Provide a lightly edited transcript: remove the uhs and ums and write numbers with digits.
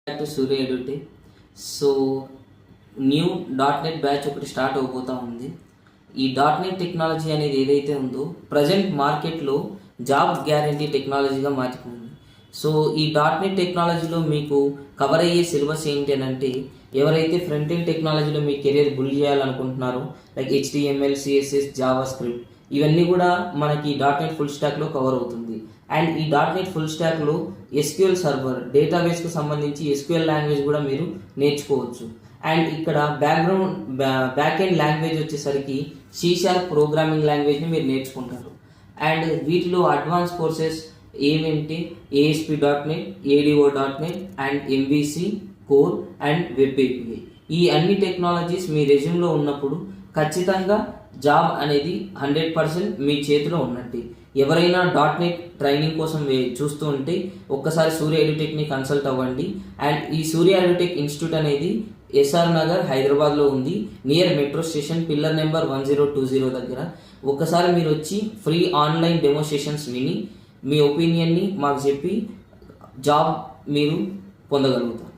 Back to Surya edutech. So new .NET batch ఒకటి start అవబోతూ ఉంది. ఈ .NET టెక్నాలజీ అనేది ఏదైతే ఉందో ప్రజెంట్ మార్కెట్లో జాబ్ గ్యారంటీ టెక్నాలజీగా మారిపోయింది. సో ఈ .NET టెక్నాలజీలో మీకు కవర్ అయ్యే సిలబస్ ఏంటి అని అంటే, ఎవరైతే ఫ్రంట్ ఎండ్ టెక్నాలజీలో మీ కెరీర్ బిల్డ్ చేయాలనుకుంటున్నారో like HTML, CSS, JavaScript ఇవన్నీ కూడా మనకి .NET ఫుల్ స్టాక్లో కవర్ అవుతుంది. అండ్ ఈ .NET ఫుల్ స్టాక్లో SQL సర్వర్ డేటాబేస్కు సంబంధించి SQL లాంగ్వేజ్ కూడా మీరు నేర్చుకోవచ్చు. అండ్ ఇక్కడ బ్యాక్ ఎండ్ లాంగ్వేజ్ వచ్చేసరికి C# ప్రోగ్రామింగ్ లాంగ్వేజ్ని మీరు నేర్చుకుంటారు. అండ్ వీటిలో అడ్వాన్స్ కోర్సెస్ ఏమేంటి ASP.NET, ADO.NET and MVC, core and web API. ఈ అన్ని టెక్నాలజీస్ మీ రెజ్యూమ్లో ఉన్నప్పుడు ఖచ్చితంగా జాబ్ అనేది 100% మీ చేతిలో ఉన్నట్టు. ఎవరైనా .NET ట్రైనింగ్ కోసం చూస్తూ ఉంటే ఒక్కసారి సూర్య ఎడ్యుటెక్ని కన్సల్ట్ అవ్వండి. అండ్ ఈ సూర్య ఎడ్యుటెక్ ఇన్స్టిట్యూట్ అనేది SR నగర్ హైదరాబాద్లో ఉంది, near metro station, pillar number 1020 దగ్గర. ఒక్కసారి మీరు వచ్చి ఫ్రీ ఆన్లైన్ డెమోన్స్ట్రేషన్స్ విని మీ ఒపీనియన్ని మాకు చెప్పి జాబ్ మీరు పొందగలుగుతారు.